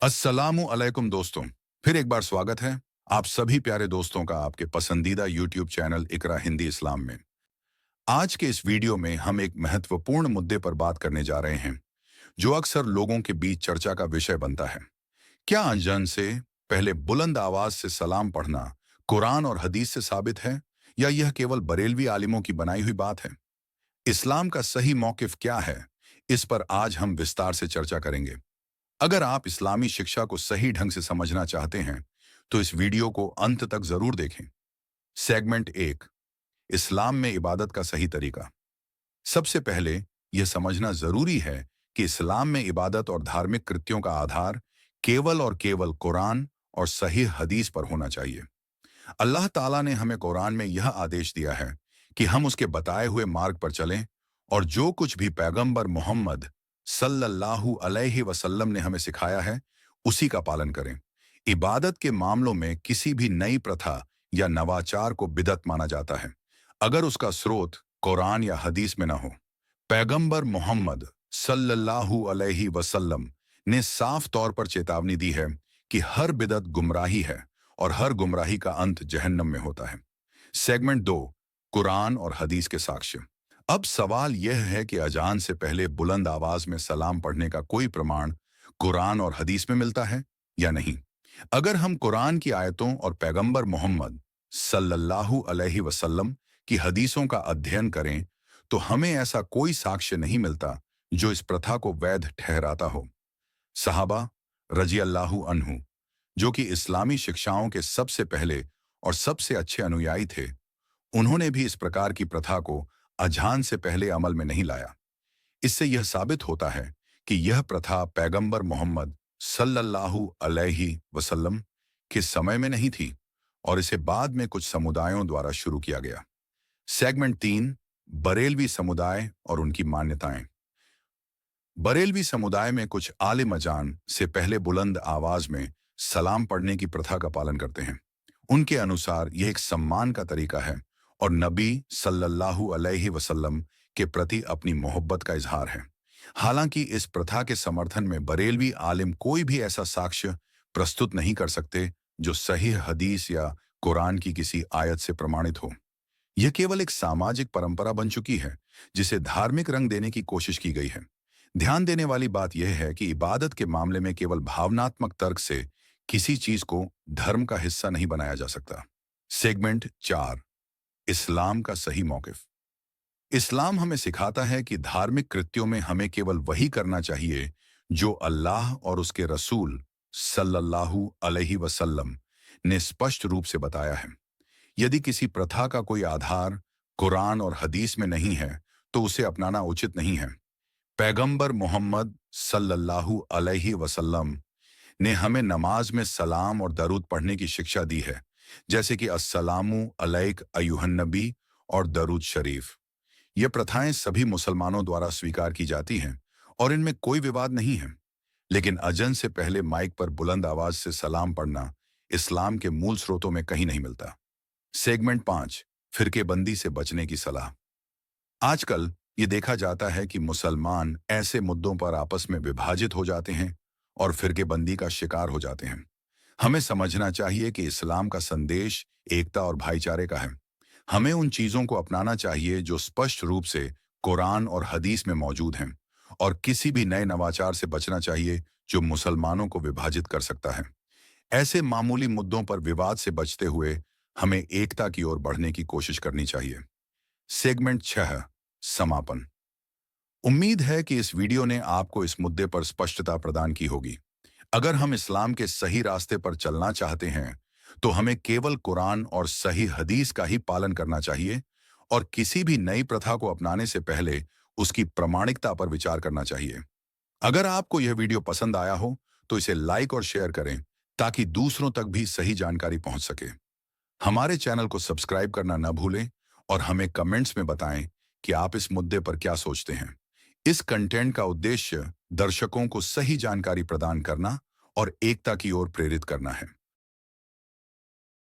अस्सलामु अलैकुम दोस्तों। फिर एक बार स्वागत है आप सभी प्यारे दोस्तों का आपके पसंदीदा यूट्यूब चैनल इकरा हिंदी इस्लाम में। आज के इस वीडियो में हम एक महत्वपूर्ण मुद्दे पर बात करने जा रहे हैं जो अक्सर लोगों के बीच चर्चा का विषय बनता है। क्या अजान से पहले बुलंद आवाज से सलाम पढ़ना कुरान और हदीस से साबित है या यह केवल बरेलवी आलिमों की बनाई हुई बात है? इस्लाम का सही मौकिफ क्या है, इस पर आज हम विस्तार से चर्चा करेंगे। अगर आप इस्लामी शिक्षा को सही ढंग से समझना चाहते हैं तो इस वीडियो को अंत तक जरूर देखें। सेगमेंट 1, इस्लाम में इबादत का सही तरीका। सबसे पहले यह समझना जरूरी है कि इस्लाम में इबादत और धार्मिक कृत्यों का आधार केवल और केवल कुरान और सही हदीस पर होना चाहिए। अल्लाह ताला ने हमें कुरान में यह आदेश दिया है कि हम उसके बताए हुए मार्ग पर चलें और जो कुछ भी पैगंबर मोहम्मद सल्लल्लाहु अलैहि वसल्लम ने हमें सिखाया है उसी का पालन करें। इबादत के मामलों में किसी भी नई प्रथा या नवाचार को बिदअत माना जाता है अगर उसका स्रोत कुरान या हदीस में न हो। पैगंबर मोहम्मद सल्लल्लाहु अलैहि वसल्लम ने साफ तौर पर चेतावनी दी है कि हर बिदअत गुमराही है और हर गुमराही का अंत जहन्नम में होता है। सेगमेंट 2, कुरान और हदीस के साक्ष्य। अब सवाल यह है कि अजान से पहले बुलंद आवाज में सलाम पढ़ने का कोई प्रमाण कुरान और हदीस में मिलता है या नहीं। अगर हम कुरान की आयतों और पैगंबर मोहम्मद सल्लल्लाहु अलैहि वसल्लम की हदीसों का अध्ययन करें तो हमें ऐसा कोई साक्ष्य नहीं मिलता जो इस प्रथा को वैध ठहराता हो। सहाबा रजी अल्लाहु अन्हु, जो कि इस्लामी शिक्षाओं के सबसे पहले और सबसे अच्छे अनुयायी थे, उन्होंने भी इस प्रकार की प्रथा को अजान से पहले अमल में नहीं लाया। इससे यह साबित होता है कि यह प्रथा पैगंबर मोहम्मद सल्लल्लाहु अलैहि वसल्लम के समय में नहीं थी और इसे बाद में कुछ समुदायों द्वारा शुरू किया गया। सेगमेंट 3, बरेलवी समुदाय और उनकी मान्यताएं। बरेलवी समुदाय में कुछ आलिम अजान से पहले बुलंद आवाज में सलाम पढ़ने की प्रथा का पालन करते हैं। उनके अनुसार यह एक सम्मान का तरीका है और नबी सल्लल्लाहु अलैहि वसल्लम के प्रति अपनी मोहब्बत का इजहार है। हालांकि इस प्रथा के समर्थन में बरेलवी आलिम कोई भी ऐसा साक्ष्य प्रस्तुत नहीं कर सकते जो सही हदीस या कुरान की किसी आयत से प्रमाणित हो। यह केवल एक सामाजिक परंपरा बन चुकी है जिसे धार्मिक रंग देने की कोशिश की गई है। ध्यान देने वाली बात यह है कि इबादत के मामले में केवल भावनात्मक तर्क से किसी चीज को धर्म का हिस्सा नहीं बनाया जा सकता। सेगमेंट 4, इस्लाम का सही मौकिफ। इस्लाम हमें सिखाता है कि धार्मिक कृत्यों में हमें केवल वही करना चाहिए जो अल्लाह और उसके रसूल सल्लल्लाहु अलैहि वसल्लम ने स्पष्ट रूप से बताया है। यदि किसी प्रथा का कोई आधार कुरान और हदीस में नहीं है तो उसे अपनाना उचित नहीं है। पैगंबर मोहम्मद सल्लल्लाहु अलैहि वसल्लम ने हमें नमाज में सलाम और दरूद पढ़ने की शिक्षा दी है, जैसे कि अस्सलामु अलैक अय्युहन नबी और दरूद शरीफ। ये प्रथाएं सभी मुसलमानों द्वारा स्वीकार की जाती हैं और इनमें कोई विवाद नहीं है। लेकिन अजन से पहले माइक पर बुलंद आवाज से सलाम पढ़ना इस्लाम के मूल स्रोतों में कहीं नहीं मिलता। सेगमेंट 5, फिरकेबंदी से बचने की सलाह। आजकल ये देखा जाता है कि मुसलमान ऐसे मुद्दों पर आपस में विभाजित हो जाते हैं और फिरकेबंदी का शिकार हो जाते हैं। हमें समझना चाहिए कि इस्लाम का संदेश एकता और भाईचारे का है। हमें उन चीजों को अपनाना चाहिए जो स्पष्ट रूप से कुरान और हदीस में मौजूद हैं और किसी भी नए नवाचार से बचना चाहिए जो मुसलमानों को विभाजित कर सकता है। ऐसे मामूली मुद्दों पर विवाद से बचते हुए हमें एकता की ओर बढ़ने की कोशिश करनी चाहिए। सेगमेंट 6, समापन। उम्मीद है कि इस वीडियो ने आपको इस मुद्दे पर स्पष्टता प्रदान की होगी। अगर हम इस्लाम के सही रास्ते पर चलना चाहते हैं तो हमें केवल कुरान और सही हदीस का ही पालन करना चाहिए और किसी भी नई प्रथा को अपनाने से पहले उसकी प्रामाणिकता पर विचार करना चाहिए। अगर आपको यह वीडियो पसंद आया हो तो इसे लाइक और शेयर करें ताकि दूसरों तक भी सही जानकारी पहुंच सके। हमारे चैनल को सब्सक्राइब करना न भूलें और हमें कमेंट्स में बताएं कि आप इस मुद्दे पर क्या सोचते हैं। इस कंटेंट का उद्देश्य दर्शकों को सही जानकारी प्रदान करना और एकता की ओर प्रेरित करना है।